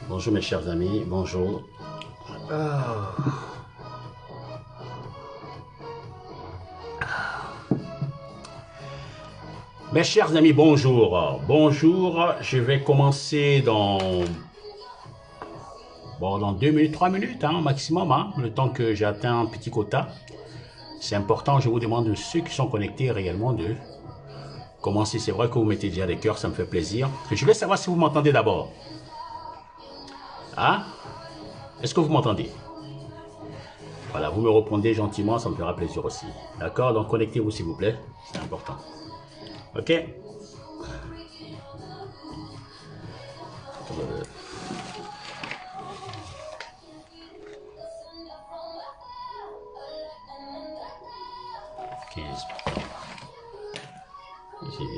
Bonjour mes chers amis, bonjour. Ah. Mes chers amis, bonjour. Bonjour, je vais commencer dans 2 minutes, 3 minutes maximum, le temps que j'atteins un petit quota. C'est important, je vous demande de ceux qui sont connectés réellement de commencer. C'est vrai que vous mettez déjà des cœurs, ça me fait plaisir. Je voulais savoir si vous m'entendez d'abord. Ah, est-ce que vous m'entendez? Voilà, vous me répondez gentiment, ça me fera plaisir aussi. D'accord? Donc connectez-vous s'il vous plaît, c'est important. Ok?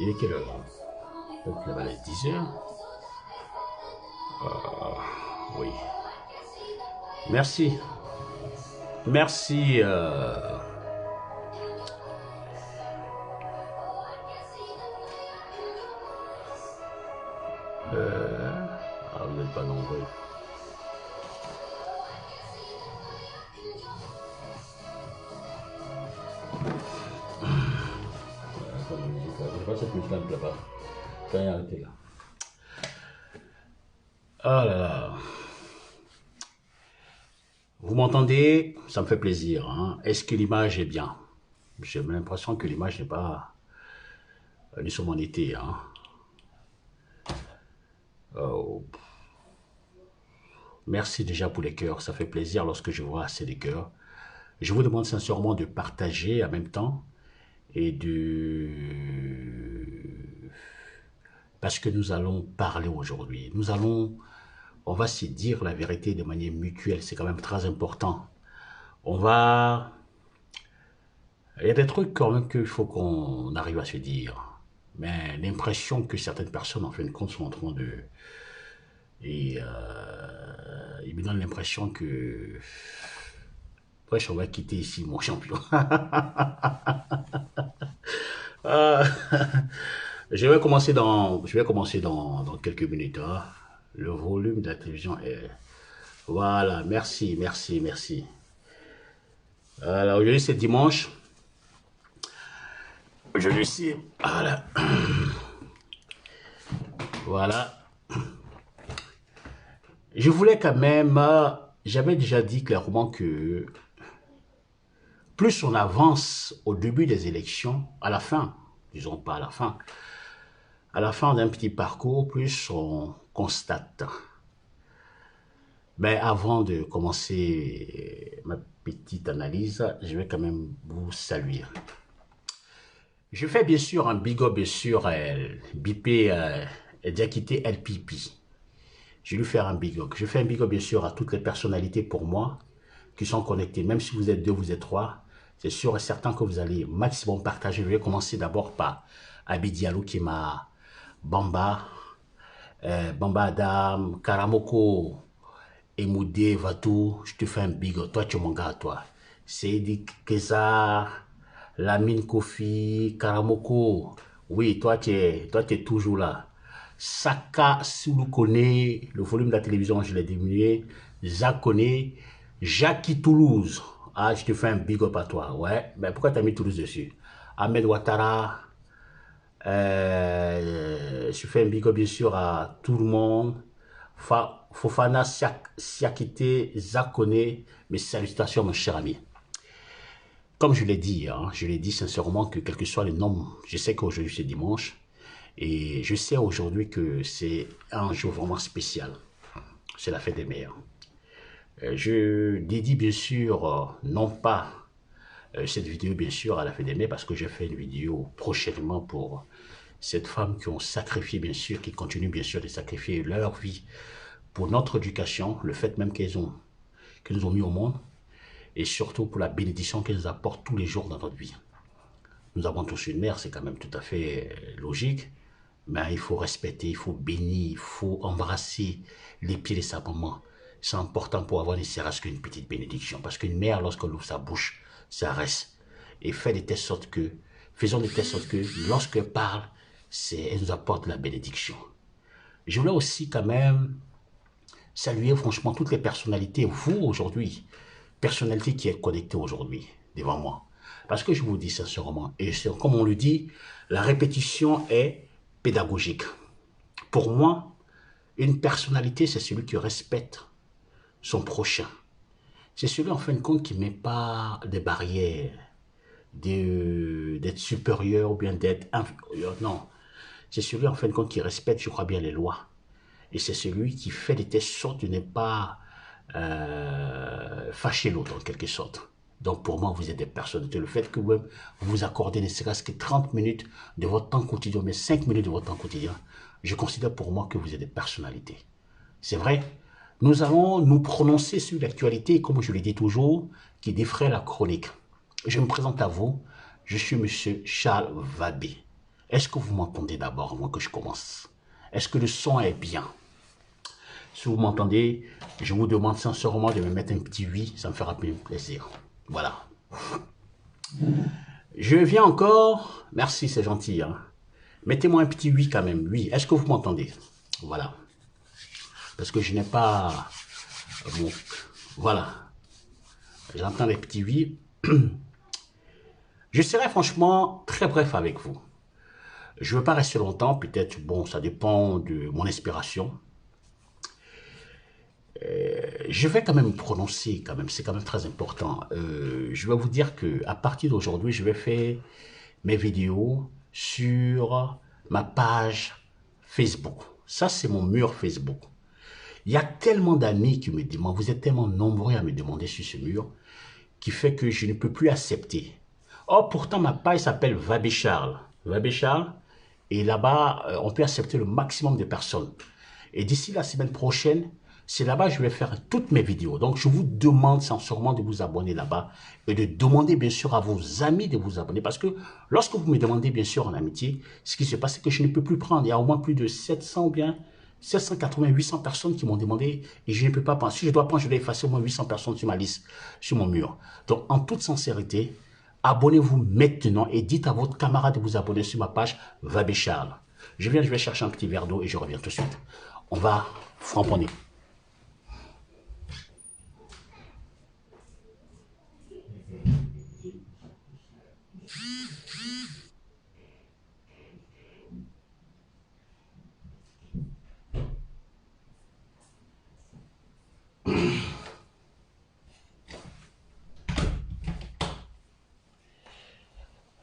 Il est quelle heure? Donc là-bas, il est 10 heures. Oui. Merci. Merci. Vous n'êtes pas nombreux. Je sais pas cette musique-là ne me plaît pas. Je peux rien arrêter là. Ah là là. Vous m'entendez? Ça me fait plaisir. Est-ce que l'image est bien? J'ai l'impression que l'image n'est pas sur mon été. Oh. Merci déjà pour les cœurs. Ça fait plaisir lorsque je vois assez de cœurs. Je vous demande sincèrement de partager en même temps et de... Parce que nous allons parler aujourd'hui. On va se dire la vérité de manière mutuelle. C'est quand même très important. On va... Il y a des trucs quand même qu'il faut qu'on arrive à se dire. Mais l'impression que certaines personnes, en fin de compte, sont en train de... Et il me donne l'impression que... Wesh, on va quitter ici, mon champion. Ah, je vais commencer dans quelques minutes. Le volume de la télévision est... Voilà, merci, merci, merci. Alors, aujourd'hui, c'est dimanche. Aujourd'hui, c'est... Voilà. Voilà. Je voulais quand même... J'avais déjà dit clairement que plus on avance au début des élections, à la fin, disons pas à la fin d'un petit parcours, plus on constate. Mais avant de commencer ma petite analyse, je vais quand même vous saluer. Je fais bien sûr un big up sur BP Diakité LPP. Je vais lui faire un big up. Je fais un big up bien sûr à toutes les personnalités pour moi qui sont connectées. Même si vous êtes deux, vous êtes trois, c'est sûr et certain que vous allez maximum partager. Je vais commencer d'abord par Abidialou qui m'a Bamba, Bamba Adam, Karamoko, Emoudé, Vatou, je te fais un big up. Toi, tu es mon gars, toi. Seydi Kézar, Lamine Kofi, Karamoko. Oui, toi, tu es toujours là. Saka Soulou le volume de la télévision, je l'ai diminué. Jacques Koné, Jackie Toulouse. Ah, je te fais un big up à toi. Ouais, mais pourquoi tu as mis Toulouse dessus? Ahmed Ouattara, je fais un big up bien sûr à tout le monde. Fofana Siakite Zakone, mes salutations mon cher ami. Comme je l'ai dit sincèrement que quel que soit le nombre, je sais qu'aujourd'hui c'est dimanche et je sais aujourd'hui que c'est un jour vraiment spécial. C'est la fête des mères. Je dédie bien sûr non pas cette vidéo bien sûr à la fête des mères parce que j'ai fait une vidéo prochainement pour cette femme qui ont sacrifié bien sûr, qui continuent bien sûr de sacrifier leur vie pour notre éducation, le fait même qu'elles nous ont mis au monde, et surtout pour la bénédiction qu'elles nous apportent tous les jours dans notre vie. Nous avons tous une mère, c'est quand même tout à fait logique, mais il faut respecter, il faut bénir, il faut embrasser les pieds de sa maman. C'est important pour avoir ne serait-ce qu'une petite bénédiction, parce qu'une mère, lorsqu'elle ouvre sa bouche, ça reste. Et faisons de telle sorte que lorsqu'elle parle, elle nous apporte la bénédiction. Je voulais aussi quand même saluer franchement toutes les personnalités, vous aujourd'hui, personnalité qui est connectée aujourd'hui devant moi. Parce que je vous dis sincèrement, et comme on le dit, la répétition est pédagogique. Pour moi, une personnalité, c'est celui qui respecte son prochain. C'est celui, en fin de compte, qui ne met pas des barrières, d'être supérieur ou bien d'être inférieur. Non. C'est celui, en fin de compte, qui respecte, je crois bien, les lois. Et c'est celui qui fait de telle sorte de ne pas fâcher l'autre, en quelque sorte. Donc, pour moi, vous êtes des personnalités. Le fait que vous vous accordez ne serait-ce que 30 minutes de votre temps quotidien, mais 5 minutes de votre temps quotidien, je considère pour moi que vous êtes des personnalités. C'est vrai, nous allons nous prononcer sur l'actualité, comme je le dis toujours, qui défraie la chronique. Je me présente à vous, je suis M. Charles Vabé. Est-ce que vous m'entendez d'abord avant que je commence? Est-ce que le son est bien? Si vous m'entendez, je vous demande sincèrement de me mettre un petit oui, ça me fera plaisir. Voilà. Je viens encore, merci, c'est gentil. Hein. Mettez-moi un petit oui quand même, oui. Est-ce que vous m'entendez? Voilà. Parce que je n'ai pas... Bon, voilà. J'entends les petits oui. Je serai franchement très bref avec vous. Je ne veux pas rester longtemps, peut-être, bon, ça dépend de mon inspiration. Je vais quand même prononcer, quand même, c'est quand même très important. Je vais vous dire que à partir d'aujourd'hui, je vais faire mes vidéos sur ma page Facebook. Ça, c'est mon mur Facebook. Il y a tellement d'amis qui me demandent, vous êtes tellement nombreux à me demander sur ce mur, qui fait que je ne peux plus accepter. Or, pourtant, ma page s'appelle Vabé Charles. Vabé Charles, et là-bas, on peut accepter le maximum de personnes. Et d'ici la semaine prochaine, c'est là-bas que je vais faire toutes mes vidéos. Donc, je vous demande sincèrement de vous abonner là-bas et de demander bien sûr à vos amis de vous abonner. Parce que lorsque vous me demandez bien sûr en amitié, ce qui se passe, c'est que je ne peux plus prendre. Il y a au moins plus de 700 ou bien 780, 800 personnes qui m'ont demandé et je ne peux pas prendre. Si je dois prendre, je dois effacer au moins 800 personnes sur ma liste, sur mon mur. Donc, en toute sincérité, abonnez-vous maintenant et dites à votre camarade de vous abonner sur ma page Vabé Charles. Je vais chercher un petit verre d'eau et je reviens tout de suite. On va framponner.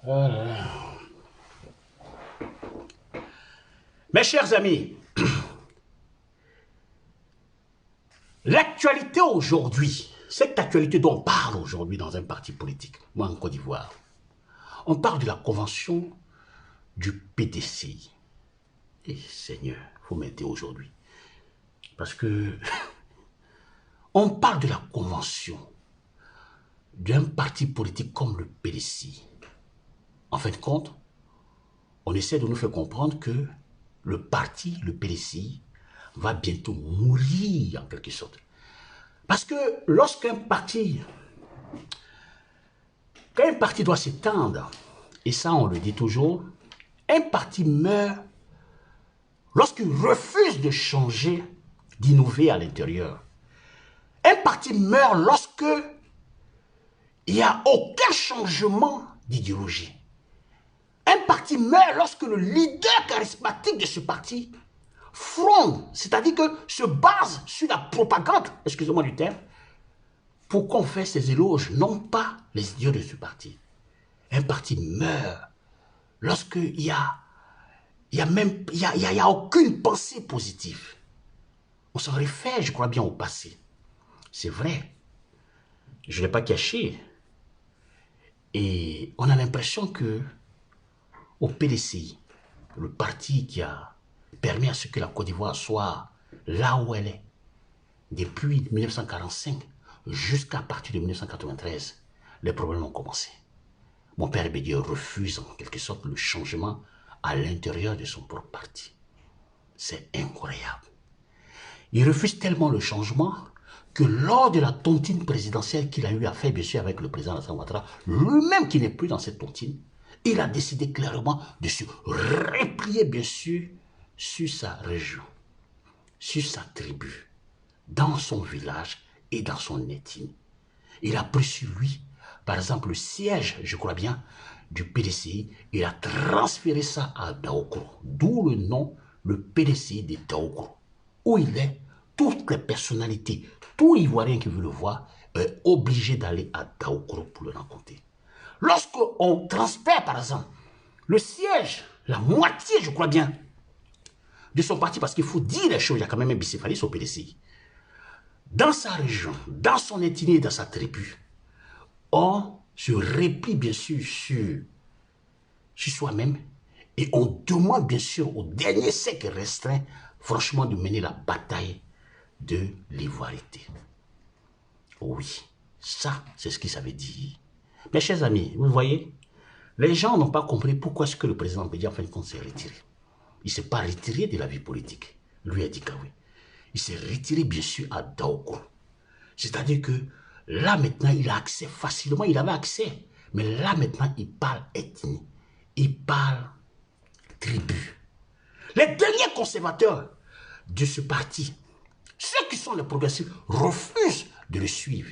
Voilà. Mes chers amis, l'actualité aujourd'hui, cette actualité dont on parle aujourd'hui dans un parti politique, moi en Côte d'Ivoire, on parle de la convention du PDC. Et Seigneur, il faut m'aider aujourd'hui. Parce que on parle de la convention d'un parti politique comme le PDC. En fin de compte, on essaie de nous faire comprendre que le parti, le PDC, va bientôt mourir en quelque sorte. Parce que lorsqu'un parti, quand un parti doit s'étendre, et ça on le dit toujours, un parti meurt lorsqu'il refuse de changer, d'innover à l'intérieur. Un parti meurt lorsque il n'y a aucun changement d'idéologie. Un parti meurt lorsque le leader charismatique de ce parti fronde, c'est-à-dire que se base sur la propagande, excusez-moi du terme, pour qu'on fasse ses éloges, non pas les idiots de ce parti. Un parti meurt lorsqu'il y a aucune pensée positive. On s'en réfère, je crois bien, au passé. C'est vrai. Je ne l'ai pas caché. Et on a l'impression que au PDC, le parti qui a permis à ce que la Côte d'Ivoire soit là où elle est, depuis 1945 jusqu'à partir de 1993, les problèmes ont commencé. Mon père Bédieu refuse en quelque sorte le changement à l'intérieur de son propre parti. C'est incroyable. Il refuse tellement le changement que lors de la tontine présidentielle qu'il a eu à faire, bien sûr, avec le président Alassane Ouattara, lui-même qui n'est plus dans cette tontine, il a décidé clairement de se replier, bien sûr, sur sa région, sur sa tribu. dans son village et dans son ethnie. Il a pris sur lui, par exemple, le siège, je crois bien, du PDCI, il a transféré ça à Daokoro, d'où le nom, le PDCI de Daokoro. Où il est, toutes les personnalités, tout Ivoirien qui veut le voir, est obligé d'aller à Daokoro pour le rencontrer. Lorsqu'on transfère, par exemple, le siège, la moitié, je crois bien, de son parti, parce qu'il faut dire les choses, il y a quand même un bicéphaliste au PDCI. Dans sa région, dans son ethnie, dans sa tribu, on se replie bien sûr sur soi-même et on demande bien sûr au dernier siècle restreint, franchement, de mener la bataille de l'ivoirité. Oui, ça, c'est ce que ça veut dire. Mes chers amis, vous voyez, les gens n'ont pas compris pourquoi est-ce que le président Bédia, en fin de compte, s'est retiré. Il ne s'est pas retiré de la vie politique. Lui a dit oui. Il s'est retiré, bien sûr, à Daokoro. C'est-à-dire que là, maintenant, il a accès facilement. Il avait accès. Mais là, maintenant, il parle ethnie. Il parle tribu. Les derniers conservateurs de ce parti, ceux qui sont les progressistes, refusent de le suivre.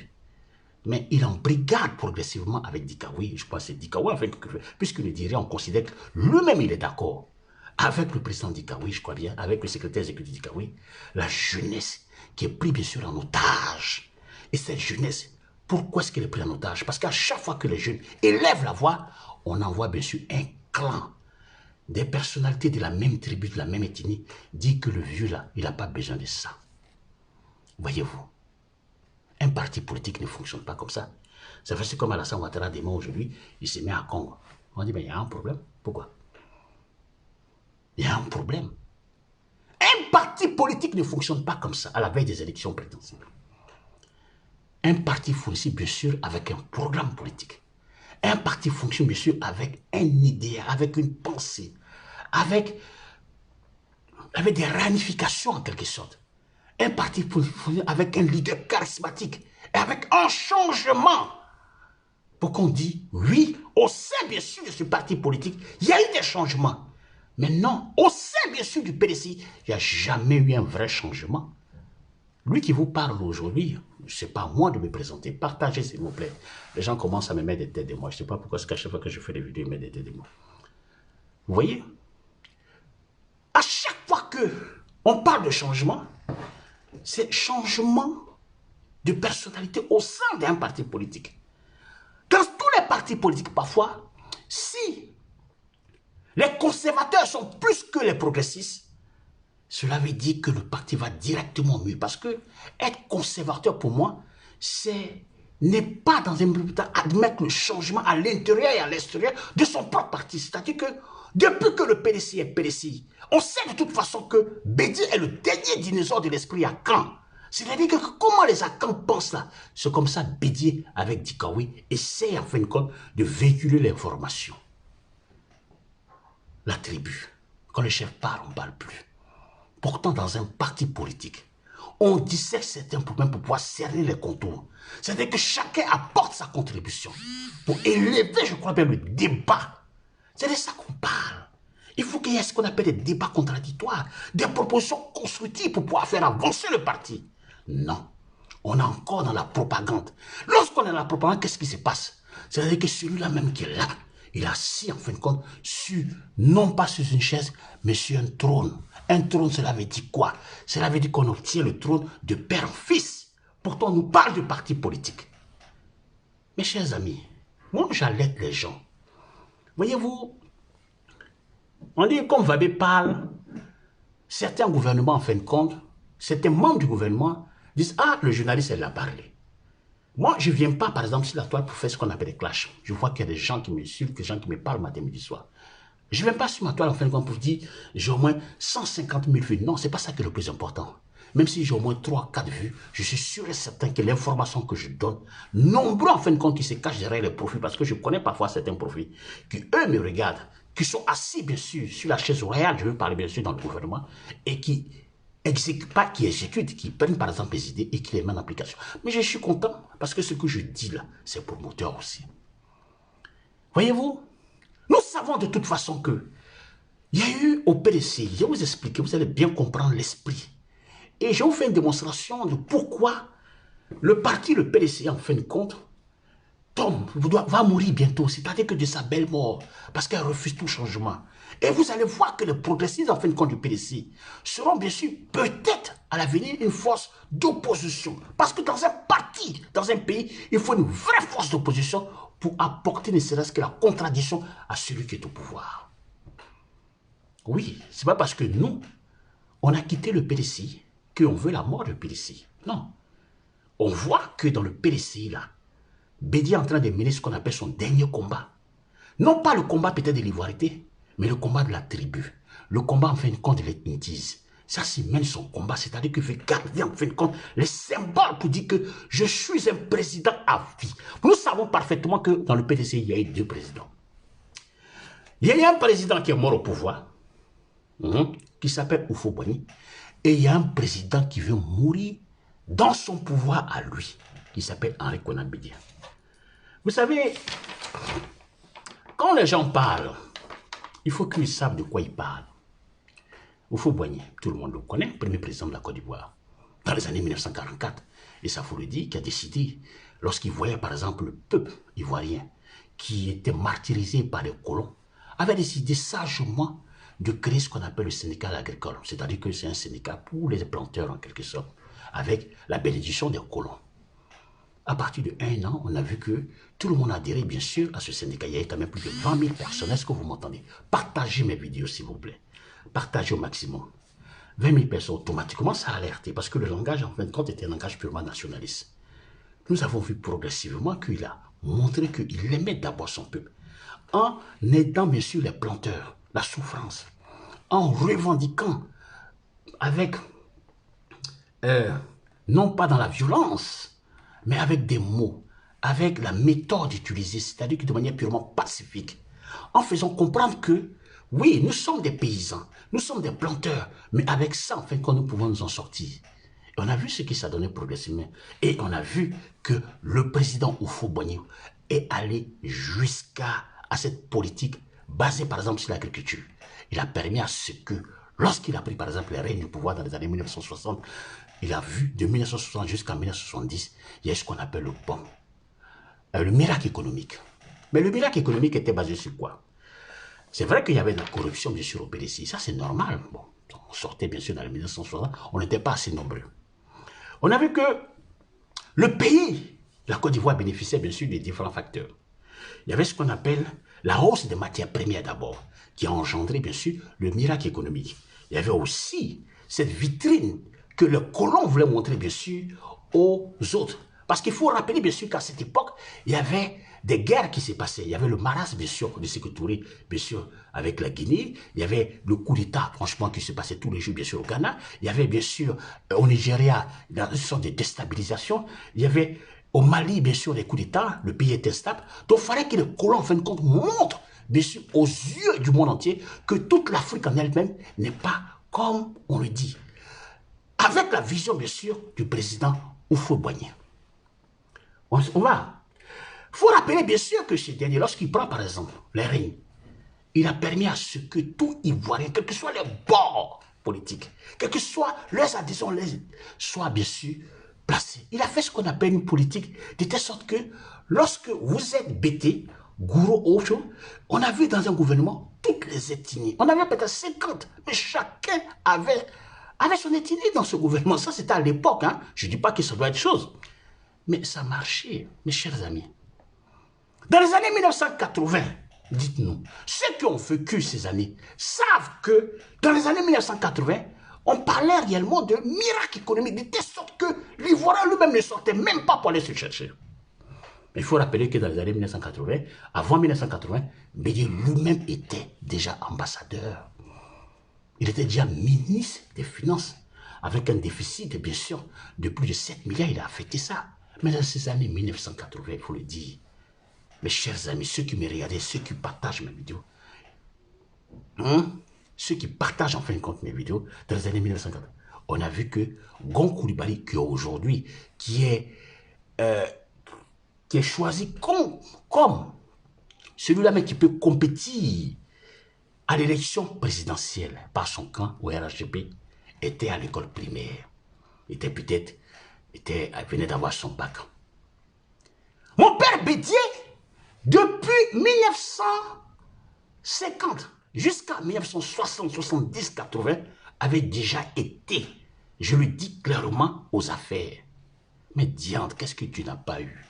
Mais il en brigade progressivement avec Dikawi. Je pense que c'est Dikawi, enfin, puisque le dirait, on considère que lui-même, il est d'accord avec le président Dikawi, je crois bien, avec le secrétaire exécutif Dikawi, la jeunesse qui est prise bien sûr en otage. Et cette jeunesse, pourquoi est-ce qu'elle est prise en otage? Parce qu'à chaque fois que les jeunes élèvent la voix, on envoie bien sûr un clan. Des personnalités de la même tribu, de la même ethnie, dit que le vieux là, il n'a pas besoin de ça. Voyez-vous, un parti politique ne fonctionne pas comme ça. C'est comme Alassane Ouattara demain aujourd'hui, il se met à Congo. On dit, mais il y a un problème. Pourquoi? Il y a un problème. Un parti politique ne fonctionne pas comme ça à la veille des élections présidentielles. Un parti fonctionne bien sûr avec un programme politique. Un parti fonctionne bien sûr avec un idéal, avec une pensée, avec des ramifications en quelque sorte. Un parti fonctionne avec un leader charismatique et avec un changement. Pour qu'on dise, oui, au sein bien sûr de ce parti politique, il y a eu des changements. Mais non, au sein bien sûr du PDCI, il n'y a jamais eu un vrai changement. Lui qui vous parle aujourd'hui, ce n'est pas moi de me présenter. Partagez s'il vous plaît. Les gens commencent à me mettre des têtes de moi. Je ne sais pas pourquoi, à chaque fois que je fais des vidéos, ils mettent des têtes de moi. Vous voyez? À chaque fois qu'on parle de changement, c'est changement de personnalité au sein d'un parti politique. Dans tous les partis politiques, parfois, si les conservateurs sont plus que les progressistes, cela veut dire que le parti va directement mieux. Parce que être conservateur, pour moi, n'est pas dans un premier temps admettre le changement à l'intérieur et à l'extérieur de son propre parti. C'est-à-dire que depuis que le PDCI est PDCI, on sait de toute façon que Bédi est le dernier dinosaure de l'esprit à Caen. C'est-à-dire que comment les Akans pensent là? C'est comme ça Bédié avec Dikawi essaie en fin de compte de véhiculer l'information. La tribu, quand le chef parle, on ne parle plus. Pourtant, dans un parti politique, on dissèque certains problèmes pour pouvoir cerner les contours. C'est-à-dire que chacun apporte sa contribution pour élever, je crois bien, le débat. C'est de ça qu'on parle. Il faut qu'il y ait ce qu'on appelle des débats contradictoires, des propositions constructives pour pouvoir faire avancer le parti. Non, on est encore dans la propagande. Lorsqu'on est dans la propagande, qu'est-ce qui se passe? C'est-à-dire que celui-là même qui est là, il est assis en fin de compte, non pas sur une chaise, mais sur un trône. Un trône, cela veut dire quoi? Cela veut dire qu'on obtient le trône de père en fils. Pourtant, on nous parle de parti politique. Mes chers amis, moi j'alerte les gens. Voyez-vous, on dit comme Vabé parle, certains gouvernements en fin de compte, certains membres du gouvernement disent « Ah, le journaliste, elle a parlé ». Moi, je ne viens pas, par exemple, sur la toile pour faire ce qu'on appelle des clashs. Je vois qu'il y a des gens qui m'insultent, des gens qui me parlent matin, midi, soir. Je ne viens pas sur ma toile en fin de compte pour dire j'ai au moins 150 000 vues. Non, ce n'est pas ça qui est le plus important. Même si j'ai au moins 3, 4 vues, je suis sûr et certain que l'information que je donne, nombreux en fin de compte qui se cachent derrière les profils, parce que je connais parfois certains profils, qui eux me regardent, qui sont assis bien sûr sur la chaise royale, je veux parler bien sûr dans le gouvernement, et qui exécutent, qui prennent par exemple les idées et qui les mettent en application. Mais je suis content parce que ce que je dis là, c'est promoteur aussi. Voyez-vous, nous savons de toute façon que il y a eu au PDC, je vais vous expliquer, vous allez bien comprendre l'esprit Et je vous fais une démonstration de pourquoi le parti, le PDC, en fin de compte, tombe, va mourir bientôt. C'est-à-dire que de sa belle mort, parce qu'elle refuse tout changement. Et vous allez voir que les progressistes, en fin de compte, du PDC, seront bien sûr, peut-être, à l'avenir, une force d'opposition. Parce que dans un parti, dans un pays, il faut une vraie force d'opposition pour apporter ne serait-ce que la contradiction à celui qui est au pouvoir. Oui, c'est pas parce que nous, on a quitté le PDC qu'on veut la mort du PDC. Non. On voit que dans le PDC, là, Bédi est en train de mener ce qu'on appelle son dernier combat. Non pas le combat peut-être de l'ivoirité, mais le combat de la tribu. Le combat en fin de compte de l'ethnitisme. Ça, c'est même son combat, c'est-à-dire qu'il veut garder en fin de compte les symboles pour dire que je suis un président à vie. Nous savons parfaitement que dans le PDC, il y a eu deux présidents. Il y a eu un président qui est mort au pouvoir, qui s'appelle Houphouët-Boigny, et il y a un président qui veut mourir dans son pouvoir à lui, qui s'appelle Henri Konan Bédié. Vous savez, quand les gens parlent, il faut qu'ils savent de quoi ils parlent. Houphouët-Boigny, tout le monde le connaît, premier président de la Côte d'Ivoire, dans les années 1944. Et ça faut le dire, qui a décidé, lorsqu'il voyait par exemple le peuple ivoirien qui était martyrisé par les colons, avait décidé sagement de créer ce qu'on appelle le syndicat agricole. C'est-à-dire que c'est un syndicat pour les planteurs en quelque sorte, avec la bénédiction des colons. À partir de 1 an, on a vu que tout le monde a adhéré, bien sûr, à ce syndicat. Il y avait quand même plus de 20 000 personnes. Est-ce que vous m'entendez? Partagez mes vidéos, s'il vous plaît. Partagez au maximum. 20 000 personnes, automatiquement, ça a alerté. Parce que le langage, en fin de compte, était un langage purement nationaliste. Nous avons vu progressivement qu'il a montré qu'il aimait d'abord son peuple. En aidant, bien sûr, les planteurs, la souffrance. En revendiquant avec, non pas dans la violence, mais avec des mots, avec la méthode utilisée, c'est-à-dire que de manière purement pacifique, en faisant comprendre que, oui, nous sommes des paysans, nous sommes des planteurs, mais avec ça, en fait, nous pouvons nous en sortir. Et on a vu ce qui s'est donné progressivement. Et on a vu que le président Houphouët-Boigny est allé jusqu'à cette politique basée, par exemple, sur l'agriculture. Il a permis à ce que, lorsqu'il a pris, par exemple, les règnes du pouvoir dans les années 1960, il a vu de 1960 jusqu'à 1970, il y a ce qu'on appelle le miracle économique. Mais le miracle économique était basé sur quoi? C'est vrai qu'il y avait de la corruption, bien sûr, au PDC. Ça, c'est normal. Bon, on sortait, bien sûr, dans les 1960, on n'était pas assez nombreux. On a vu que le pays, la Côte d'Ivoire, bénéficiait, bien sûr, des différents facteurs. Il y avait ce qu'on appelle la hausse des matières premières d'abord, qui a engendré, bien sûr, le miracle économique. Il y avait aussi cette vitrine que le colon voulait montrer, bien sûr, aux autres. Parce qu'il faut rappeler, bien sûr, qu'à cette époque, il y avait des guerres qui s'est passées. Il y avait le marasme, bien sûr, de Sékou Touré, bien sûr, avec la Guinée. Il y avait le coup d'État, franchement, qui se passait tous les jours, bien sûr, au Ghana. Il y avait, bien sûr, au Nigeria, une sorte de déstabilisation. Il y avait au Mali, bien sûr, les coups d'État. Le pays était stable. Donc, il fallait que les colons, en fin de compte, montrent, bien sûr, aux yeux du monde entier, que toute l'Afrique en elle-même n'est pas comme on le dit. Avec la vision, bien sûr, du président Houphouët-Boigny. On va. Il faut rappeler, bien sûr, que ce dernier, lorsqu'il prend, par exemple, les règnes, il a permis à ce que tout Ivoirien, quels que soient les bords politiques, quelles que soient leurs adhésions, soient, bien sûr, placés. Il a fait ce qu'on appelle une politique, de telle sorte que, lorsque vous êtes bêté, gourou, autre, on a vu dans un gouvernement toutes les ethnies. On avait peut-être 50, mais chacun avait son ethnie dans ce gouvernement. Ça, c'était à l'époque. Hein. Je ne dis pas que ça doit être chose. Mais ça marchait, mes chers amis. Dans les années 1980, dites-nous, ceux qui ont vécu ces années savent que dans les années 1980, on parlait réellement de miracle économique, de telle sorte que l'Ivoirien lui-même ne sortait même pas pour aller se chercher. Mais il faut rappeler que dans les années 1980, avant 1980, Bédié lui-même était déjà ambassadeur. Il était déjà ministre des Finances, avec un déficit, bien sûr, de plus de 7 milliards. Il a affecté ça. Mais dans ces années 1980, il faut le dire, mes chers amis, ceux qui me regardent, ceux qui partagent mes vidéos, ceux qui partagent en fin de compte mes vidéos, dans les années 1980, on a vu que Gon Coulibaly, qui aujourd'hui, qui est choisi comme celui-là même qui peut compétir à l'élection présidentielle par son camp au RHDP, était à l'école primaire. Il venait d'avoir son bac. Mon père Bédier, depuis 1950 jusqu'à 1960, 70, 80, avait déjà été, je le dis clairement, aux affaires. Mais diantre, qu'est-ce que tu n'as pas eu?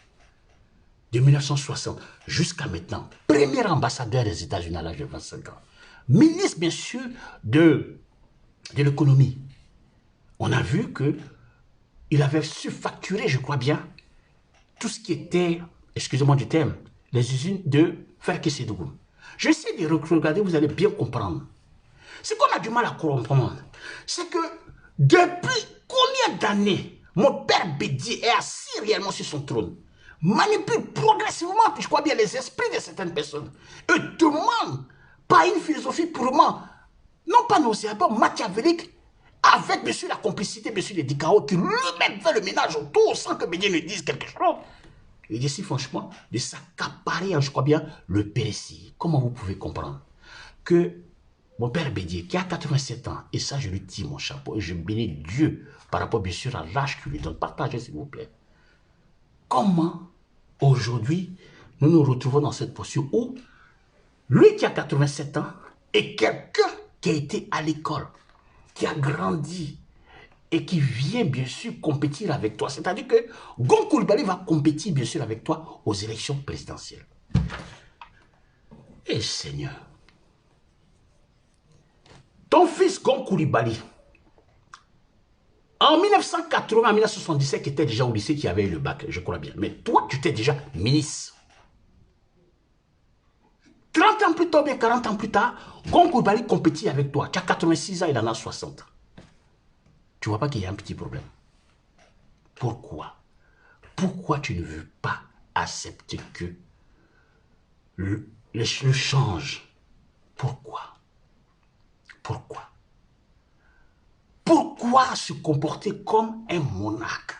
De 1960 jusqu'à maintenant, premier ambassadeur des États-Unis à l'âge de 25 ans. Ministre, bien sûr, de l'économie. On a vu qu'il avait su facturer, je crois bien, tout ce qui était, excusez-moi du terme, les usines de Ferkessédougou. Je sais de regarder, vous allez bien comprendre. Ce qu'on a du mal à comprendre, c'est que depuis combien d'années mon père Bédier est assis réellement sur son trône, manipule progressivement, je crois bien, les esprits de certaines personnes, et demande par une philosophie purement, non pas nauséabonde, machiavélique, avec bien sûr la complicité bien sûr des Dikao qui lui-même fait le ménage autour sans que Bédier ne dise quelque chose. Il décide franchement de s'accaparer, je crois bien, le PSI. Comment vous pouvez comprendre que mon père Bédier, qui a 87 ans, et ça je lui tire mon chapeau, et je bénis Dieu par rapport bien sûr à l'âge qu'il lui donne. Partagez s'il vous plaît. Comment aujourd'hui nous nous retrouvons dans cette posture où lui qui a 87 ans est quelqu'un qui a été à l'école, qui a grandi et qui vient bien sûr compétir avec toi. C'est-à-dire que Gon Coulibaly va compétir bien sûr avec toi aux élections présidentielles. Et Seigneur, ton fils Gon Coulibaly, en 1980, 1977, qui était déjà au lycée, qui avait eu le bac, je crois bien. Mais toi, tu étais déjà ministre. 30 ans plus tard, bien 40 ans plus tard, Gon Coulibaly compétit avec toi. Tu as 86 ans, il en a 60. Tu vois pas qu'il y a un petit problème. Pourquoi? Pourquoi tu ne veux pas accepter que le change? Pourquoi? Pourquoi? Pourquoi se comporter comme un monarque?